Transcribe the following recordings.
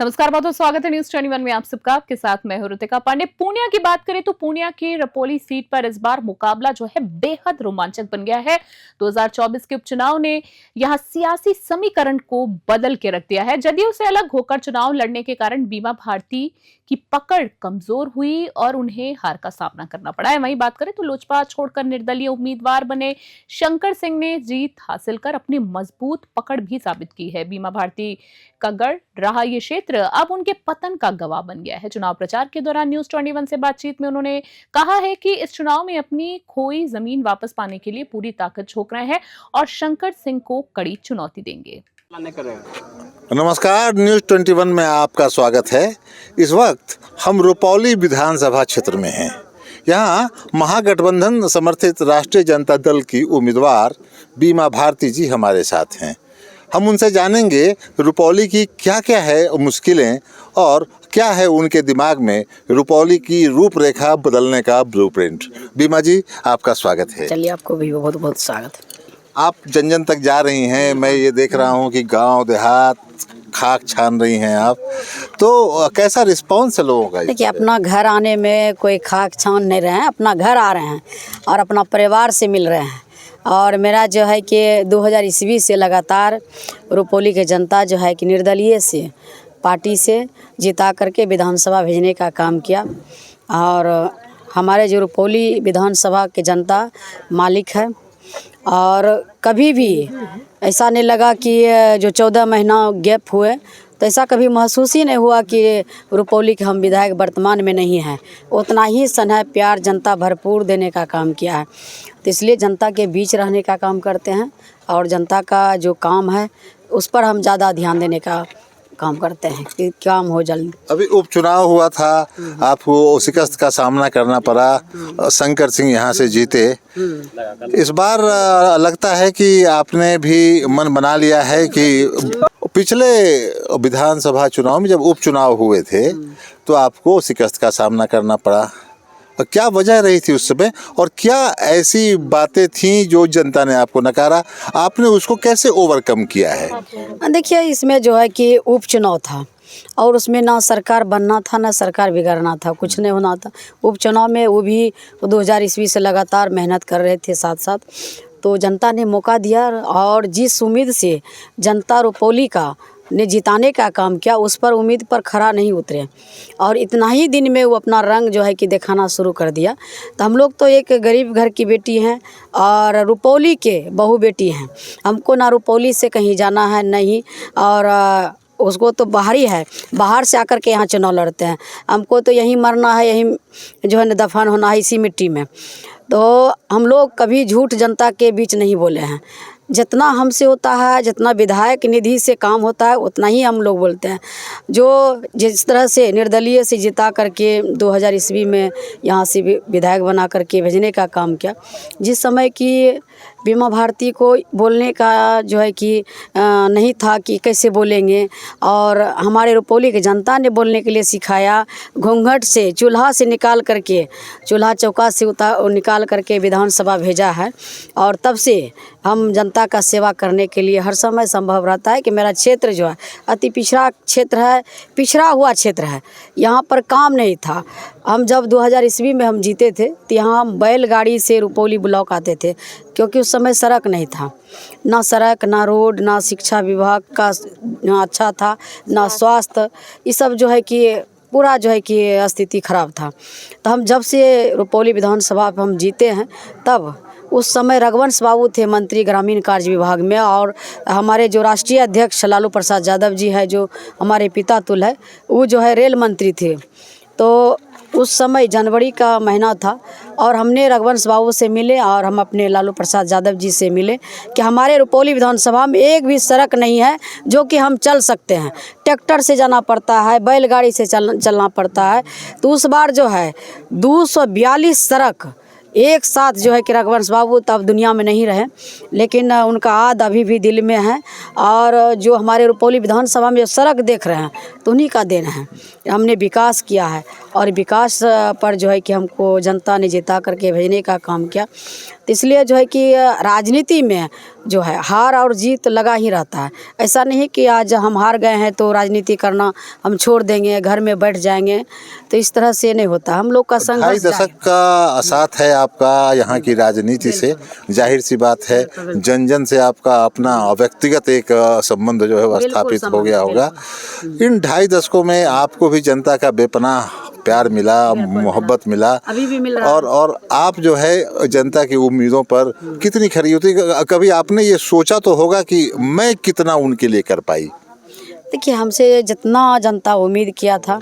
नमस्कार, बहुत बहुत स्वागत है न्यूज 21 में आप सबका। आपके साथ मैं हूं ऋतिका पांडे। पूर्णिया की बात करें तो पूर्णिया की रपोली सीट पर इस बार मुकाबला जो है बेहद रोमांचक बन गया है। 2024 के उपचुनाव ने यहां सियासी समीकरण को बदल के रख दिया है। जदयू से अलग होकर चुनाव लड़ने के कारण बीमा भारती की पकड़ कमजोर हुई और उन्हें हार का सामना करना पड़ा है। वहीं बात करें तो लोजपा छोड़कर निर्दलीय उम्मीदवार बने शंकर सिंह ने जीत हासिल कर अपनी मजबूत पकड़ भी साबित की है। बीमा भारती का गढ़ रहा ये क्षेत्र अब उनके पतन का गवाह बन गया है। चुनाव प्रचार के दौरान न्यूज 21 से बातचीत में उन्होंने कहा है कि इस चुनाव में अपनी खोई जमीन वापस पाने के लिए पूरी ताकत झोंक रहे हैं और शंकर सिंह को कड़ी चुनौती देंगे। नमस्कार, न्यूज 21 में आपका स्वागत है। इस वक्त हम रुपौली विधानसभा क्षेत्र में हैं। यहाँ महागठबंधन समर्थित राष्ट्रीय जनता दल की उम्मीदवार बीमा भारती जी हमारे साथ हैं। हम उनसे जानेंगे रुपौली की क्या क्या है मुश्किलें और क्या है उनके दिमाग में रुपौली की रूपरेखा बदलने का ब्लूप्रिंट। बीमा जी, आपका स्वागत है। चलिए, आपको भी बहुत बहुत स्वागत है। आप जन जन तक जा रही हैं, मैं ये देख रहा हूँ कि गांव देहात खाक छान रही हैं आप, तो कैसा रिस्पॉन्स है लोगों का? देखिए, अपना घर आने में कोई खाक छान नहीं रहे हैं, अपना घर आ रहे हैं और अपना परिवार से मिल रहे हैं। और मेरा जो है कि 2000 ईस्वी से लगातार रुपौली की जनता जो है कि निर्दलीय से पार्टी से जिता करके विधानसभा भेजने का काम किया। और हमारे जो रुपौली विधानसभा के जनता मालिक है और कभी भी ऐसा नहीं लगा कि जो 14 महीना गैप हुए तो ऐसा कभी महसूस ही नहीं हुआ कि रुपौली के हम विधायक वर्तमान में नहीं हैं। उतना ही स्नेह प्यार जनता भरपूर देने का काम किया है। तो इसलिए जनता के बीच रहने का काम करते हैं और जनता का जो काम है उस पर हम ज़्यादा ध्यान देने का काम करते हैं कि काम हो जल्दी। अभी उपचुनाव हुआ था, आपको शिकस्त का सामना करना पड़ा, शंकर सिंह यहाँ से जीते। इस बार लगता है कि आपने भी मन बना लिया है कि पिछले विधानसभा चुनाव में जब उपचुनाव हुए थे तो आपको शिकस्त का सामना करना पड़ा। क्या वजह रही थी उस समय और क्या ऐसी बातें थीं जो जनता ने आपको नकारा, आपने उसको कैसे ओवरकम किया है? देखिए, इसमें जो है कि उपचुनाव था और उसमें ना सरकार बनना था ना सरकार बिगड़ना था, कुछ नहीं होना था। उपचुनाव में वो भी 2000 ईस्वी से लगातार मेहनत कर रहे थे साथ साथ, तो जनता ने मौका दिया और जिस उम्मीद से जनता रुपौली का ने जिताने का काम किया उस पर उम्मीद पर खरा नहीं उतरे और इतना ही दिन में वो अपना रंग जो है कि दिखाना शुरू कर दिया। तो हम लोग तो एक गरीब घर की बेटी हैं और रुपौली के बहू बेटी हैं। हमको ना रुपौली से कहीं जाना है नहीं, और उसको तो बाहर ही है, बाहर से आकर के यहाँ चुनाव लड़ते हैं। हमको तो यहीं मरना है, यहीं जो है दफन होना है इसी मिट्टी में। तो हम लोग कभी झूठ जनता के बीच नहीं बोले हैं। जितना हमसे होता है, जितना विधायक निधि से काम होता है उतना ही हम लोग बोलते हैं। जो जिस तरह से निर्दलीय से जिता करके 2000 ईस्वी में यहाँ से विधायक बना करके भेजने का काम किया, जिस समय की बीमा भारती को बोलने का जो है कि नहीं था कि कैसे बोलेंगे, और हमारे रुपौली की जनता ने बोलने के लिए सिखाया। घूंघट से चूल्हा से निकाल करके, चूल्हा चौका से निकाल करके विधानसभा भेजा है और तब से हम जनता का सेवा करने के लिए हर समय संभव रहता है कि मेरा क्षेत्र जो है अति पिछड़ा क्षेत्र है, पिछड़ा हुआ क्षेत्र है, यहाँ पर काम नहीं था। हम जब 2000 ईस्वी में हम जीते थे तो यहाँ हम बैलगाड़ी से रुपौली ब्लॉक आते थे क्योंकि उस समय सड़क नहीं था, ना सड़क, ना रोड, ना शिक्षा विभाग का ना अच्छा था, ना स्वास्थ्य, ये सब जो है कि पूरा जो है कि स्थिति खराब था। तो हम जब से रुपौली विधानसभा पर हम जीते हैं तब उस समय रघुवंश बाबू थे मंत्री ग्रामीण कार्य विभाग में, और हमारे जो राष्ट्रीय अध्यक्ष लालू प्रसाद यादव जी है जो हमारे पिता तुल है, वो जो है रेल मंत्री थे। तो उस समय जनवरी का महीना था और हमने रघुवंश बाबू से मिले और हम अपने लालू प्रसाद यादव जी से मिले कि हमारे रुपौली विधानसभा में एक भी सड़क नहीं है जो कि हम चल सकते हैं, ट्रैक्टर से जाना पड़ता है, बैलगाड़ी से चलना पड़ता है। तो उस बार जो है 242 सड़क एक साथ जो है कि रघुवंश बाबू तब दुनिया में नहीं रहे, लेकिन उनका याद अभी भी दिल में है। और जो हमारे रुपौली विधानसभा में जो सड़क देख रहे हैं तो उन्हीं का देन है। हमने विकास किया है और विकास पर जो है कि हमको जनता ने जिता करके भेजने का काम किया। तो इसलिए जो है कि राजनीति में जो है हार और जीत लगा ही रहता है। ऐसा नहीं कि आज हम हार गए हैं तो राजनीति करना हम छोड़ देंगे, घर में बैठ जाएंगे, तो इस तरह से नहीं होता। हम लोग का 2.5 संघर्ष दशक का साथ है आपका यहाँ की राजनीति से, जाहिर सी बात है जन जन से आपका अपना व्यक्तिगत एक संबंध जो है वह स्थापित हो गया होगा। इन 2.5 दशकों में आपको भी जनता का बेपनाह प्यार मिला, मोहब्बत मिला, अभी भी मिल रहा है। और आप जो है जनता की उम्मीदों पर कितनी खरी होती। कभी आपने ये सोचा तो होगा कि मैं कितना उनके लिए कर पाई? देखिए, हमसे जितना जनता उम्मीद किया था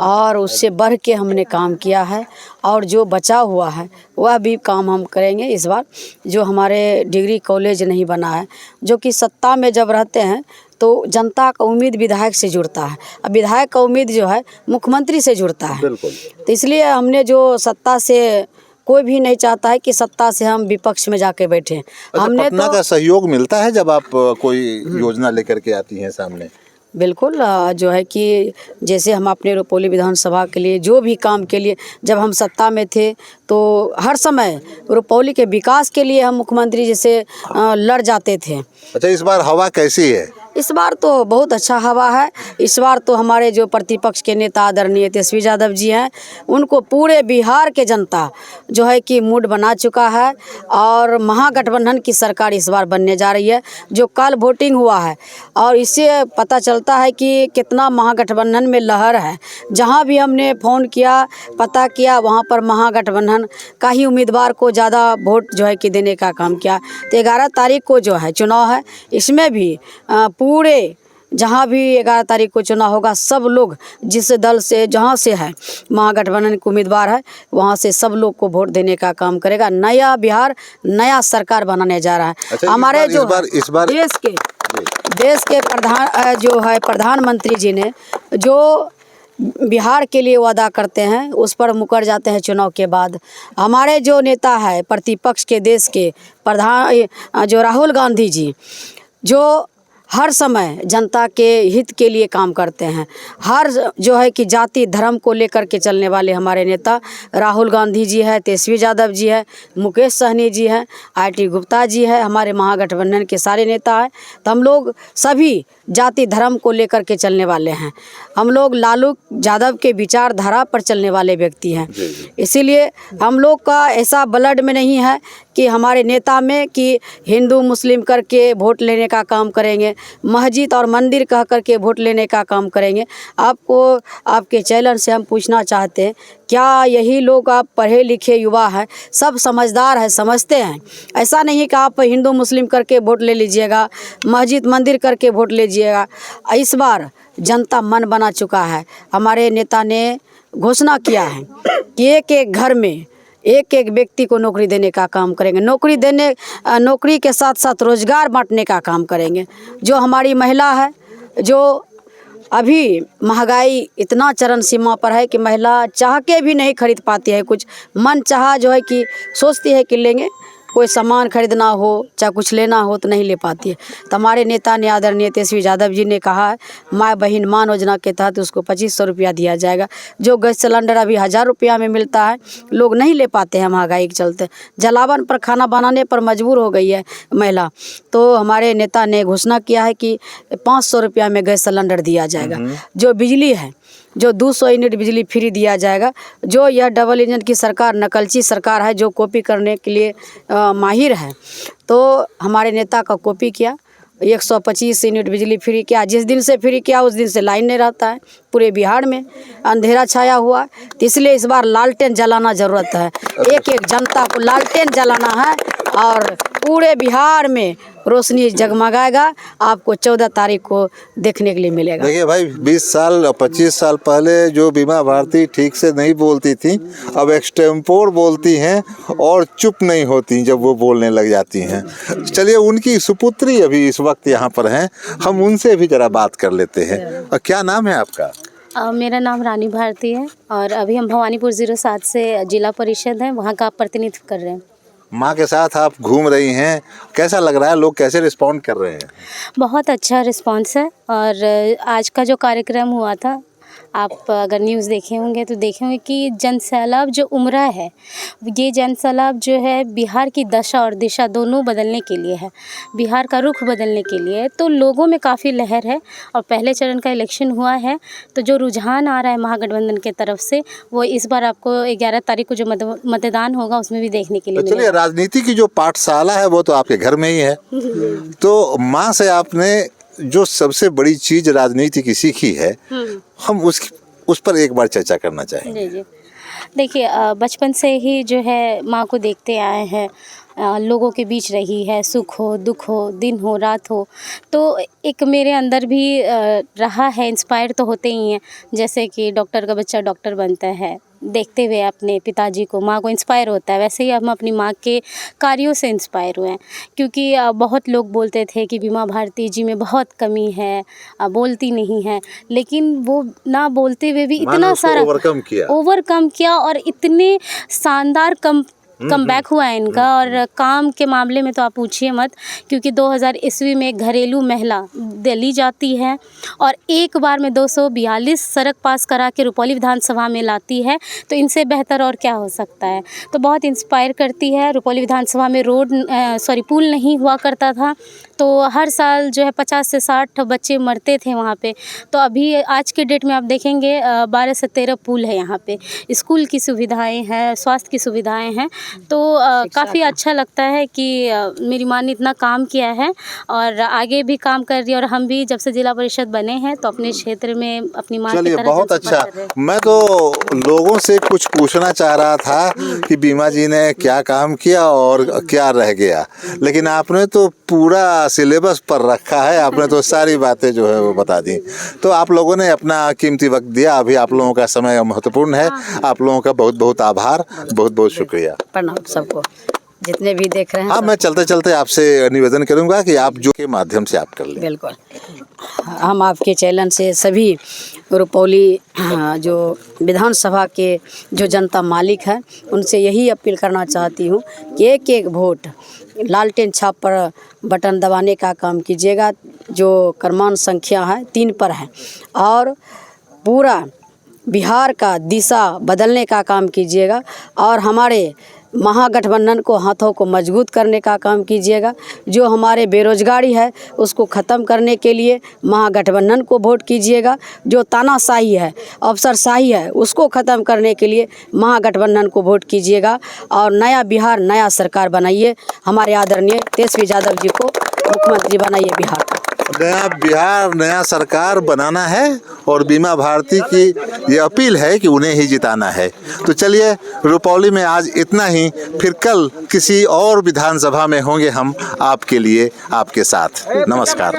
और उससे बढ़ के हमने काम किया है, और जो बचा हुआ है वह भी काम हम करेंगे इस बार। जो हमारे डिग्री कॉलेज नहीं बना है, जो कि सत्ता में जब रहते हैं तो जनता का उम्मीद विधायक से जुड़ता है, अब विधायक का उम्मीद जो है मुख्यमंत्री से जुड़ता है। तो इसलिए हमने जो सत्ता से, कोई भी नहीं चाहता है कि सत्ता से हम विपक्ष में जाके बैठे। अच्छा, हमने पटना तो का सहयोग मिलता है जब आप कोई योजना लेकर के आती हैं सामने? बिल्कुल, जो है कि जैसे हम अपने रुपौली विधानसभा के लिए जो भी काम के लिए जब हम सत्ता में थे तो हर समय रुपौली के विकास के लिए हम मुख्यमंत्री जी से लड़ जाते थे। अच्छा, इस बार हवा कैसी है? इस बार तो बहुत अच्छा हवा है। इस बार तो हमारे जो प्रतिपक्ष के नेता आदरणीय तेजस्वी यादव जी हैं, उनको पूरे बिहार के जनता जो है कि मूड बना चुका है, और महागठबंधन की सरकार इस बार बनने जा रही है। जो कल वोटिंग हुआ है और इससे पता चलता है कि कितना महागठबंधन में लहर है। जहां भी हमने फ़ोन किया, पता किया, वहां पर महागठबंधन का ही उम्मीदवार को ज़्यादा वोट जो है कि देने का काम किया। तो 11 तारीख को जो है चुनाव है, इसमें भी पूरे जहाँ भी 11 तारीख को चुनाव होगा, सब लोग जिस दल से जहाँ से है महागठबंधन के उम्मीदवार है, वहाँ से सब लोग को वोट देने का काम करेगा। नया बिहार, नया सरकार बनाने जा रहा है। अच्छा, हमारे जो इस बार देश के प्रधान जो है प्रधानमंत्री जी ने जो बिहार के लिए वादा करते हैं उस पर मुकर जाते हैं चुनाव के बाद। हमारे जो नेता है प्रतिपक्ष के देश के प्रधान जो राहुल गांधी जी, जो हर समय जनता के हित के लिए काम करते हैं, हर जो है कि जाति धर्म को लेकर के चलने वाले हमारे नेता राहुल गांधी जी है, तेजस्वी यादव जी है, मुकेश सहनी जी है, IT गुप्ता जी है, हमारे महागठबंधन के सारे नेता हैं। तो हम लोग सभी जाति धर्म को लेकर के चलने वाले हैं। हम लोग लालू यादव के विचारधारा पर चलने वाले व्यक्ति हैं। इसीलिए हम लोग का ऐसा ब्लड में नहीं है कि हमारे नेता में कि हिंदू मुस्लिम करके वोट लेने का काम करेंगे, मस्जिद और मंदिर कह करके वोट लेने का काम करेंगे। आपको आपके चैनल से हम पूछना चाहते हैं, क्या यही लोग, आप पढ़े लिखे युवा हैं, सब समझदार हैं, समझते हैं? ऐसा नहीं कि आप हिंदू मुस्लिम करके वोट ले लीजिएगा, मस्जिद मंदिर करके वोट लीजिएगा। इस बार जनता मन बना चुका है। हमारे नेता ने घोषणा किया है कि एक एक घर में एक एक व्यक्ति को नौकरी देने का काम करेंगे। नौकरी के साथ साथ रोजगार बांटने का काम करेंगे। जो हमारी महिला है, जो अभी महंगाई इतना चरम सीमा पर है कि महिला चाह के भी नहीं खरीद पाती है कुछ, मन चाहा जो है कि सोचती है कि लेंगे, कोई सामान खरीदना हो चाहे कुछ लेना हो तो नहीं ले पाती है। तो हमारे नेता ने आदरणीय तेजस्वी यादव जी ने कहा है, माँ बहन मान योजना के तहत उसको 2500 रुपया दिया जाएगा। जो गैस सिलेंडर अभी 1000 रुपया में मिलता है, लोग नहीं ले पाते हैं महंगाई के चलते, जलावन पर खाना बनाने पर मजबूर हो गई है महिला। तो हमारे नेता ने घोषणा किया है कि 500 रुपया में गैस सिलेंडर दिया जाएगा। जो बिजली है, जो 200 यूनिट बिजली फ्री दिया जाएगा। जो यह डबल इंजन की सरकार नकलची सरकार है, जो कॉपी करने के लिए माहिर है, तो हमारे नेता का कॉपी किया, 125 यूनिट बिजली फ्री किया। जिस दिन से फ्री किया उस दिन से लाइन नहीं रहता है, पूरे बिहार में अंधेरा छाया हुआ। तो इसलिए इस बार लालटेन जलाना ज़रूरत है, एक एक जनता को लालटेन जलाना है और पूरे बिहार में रोशनी जगमगाएगा। आपको 14 तारीख को देखने के लिए मिलेगा। देखिए भाई, 20 साल 25 साल पहले जो बीमा भारती ठीक से नहीं बोलती थी, अब एक्सटेम्पोर बोलती हैं और चुप नहीं होती जब वो बोलने लग जाती हैं। चलिए, उनकी सुपुत्री अभी इस वक्त यहाँ पर हैं, हम उनसे भी जरा बात कर लेते हैं। और क्या नाम है आपका? मेरा नाम रानी भारती है और अभी हम भवानीपुर 07 से जिला परिषद है वहाँ का प्रतिनिधित्व कर रहे हैं। माँ के साथ आप घूम रही हैं, कैसा लग रहा है, लोग कैसे रिस्पॉन्ड कर रहे हैं? बहुत अच्छा रिस्पांस है और आज का जो कार्यक्रम हुआ था, आप अगर न्यूज़ देखे होंगे तो देखे होंगे कि जन सैलाब जो उमड़ा है, ये जन सैलाब जो है बिहार की दशा और दिशा दोनों बदलने के लिए है, बिहार का रुख बदलने के लिए है। तो लोगों में काफ़ी लहर है और पहले चरण का इलेक्शन हुआ है तो जो रुझान आ रहा है महागठबंधन के तरफ से वो इस बार आपको 11 तारीख को जो मतदान होगा उसमें भी देखने के लिए तो चलिए, मिलेगा। राजनीति की जो पाठशाला है वो तो आपके घर में ही है। तो माँ से आपने जो सबसे बड़ी चीज राजनीति की सीखी है, हम उस पर एक बार चर्चा करना चाहेंगे। जी। देखिए बचपन से ही जो है माँ को देखते आए हैं, लोगों के बीच रही है, सुख हो दुख हो, दिन हो रात हो, तो एक मेरे अंदर भी रहा है, इंस्पायर तो होते ही हैं। जैसे कि डॉक्टर का बच्चा डॉक्टर बनता है, देखते हुए अपने पिताजी को, माँ को इंस्पायर होता है, वैसे ही हम अपनी माँ के कार्यों से इंस्पायर हुए हैं। क्योंकि बहुत लोग बोलते थे कि बीमा भारती जी में बहुत कमी है, बोलती नहीं है, लेकिन वो ना बोलते हुए भी इतना सारा ओवरकम किया और इतने शानदार कम बैक हुआ है इनका। और काम के मामले में तो आप पूछिए मत, क्योंकि 2000 ईस्वी में घरेलू महिला दिल्ली जाती है और एक बार में 242 सड़क पास करा के रुपौली विधानसभा में लाती है, तो इनसे बेहतर और क्या हो सकता है। तो बहुत इंस्पायर करती है। रुपौली विधानसभा में पुल नहीं हुआ करता था, तो हर साल जो है 50 से 60 बच्चे मरते थे वहाँ पे। तो अभी आज के डेट में आप देखेंगे 12 से 13 पुल है यहाँ पे, स्कूल की सुविधाएं हैं, स्वास्थ्य की सुविधाएं हैं। तो काफ़ी अच्छा लगता है कि मेरी माँ ने इतना काम किया है और आगे भी काम कर रही है। और हम भी जब से जिला परिषद बने हैं तो अपने क्षेत्र में अपनी माँ की तरह बहुत जनसेवा अच्छा। कर रहे हैं। मैं तो लोगों से कुछ पूछना चाह रहा था कि बीमा जी ने क्या काम किया और क्या रह गया, लेकिन आपने तो पूरा सिलेबस पर रखा है, आपने तो सारी बातें जो है वो बता दी। तो आप लोगों ने अपना कीमती वक्त दिया, अभी आप लोगों का समय महत्वपूर्ण है। आप लोगों का बहुत बहुत आभार, बहुत बहुत शुक्रिया। प्रणाम सबको, जितने भी देख रहे हैं। हाँ, मैं चलते चलते आपसे निवेदन करूंगा कि आप जो के माध्यम से आप कर लें। बिल्कुल, हम आपके चैनल से सभी रुपौली जो विधानसभा के जो जनता मालिक है उनसे यही अपील करना चाहती हूँ कि एक एक वोट लालटेन छाप पर बटन दबाने का काम कीजिएगा। जो क्रमांक संख्या है 3 पर है और पूरा बिहार का दिशा बदलने का काम कीजिएगा और हमारे महागठबंधन को हाथों को मजबूत करने का काम कीजिएगा। जो हमारे बेरोजगारी है उसको ख़त्म करने के लिए महागठबंधन को वोट कीजिएगा। जो तानाशाही है, अफसरशाही है, उसको ख़त्म करने के लिए महागठबंधन को वोट कीजिएगा और नया बिहार, नया सरकार बनाइए। हमारे आदरणीय तेजस्वी यादव जी को मुख्यमंत्री बनाइए बिहार का। नया बिहार, नया सरकार बनाना है और बीमा भारती की ये अपील है कि उन्हें ही जिताना है। तो चलिए, रुपौली में आज इतना ही, फिर कल किसी और विधानसभा में होंगे हम आपके लिए, आपके साथ। नमस्कार।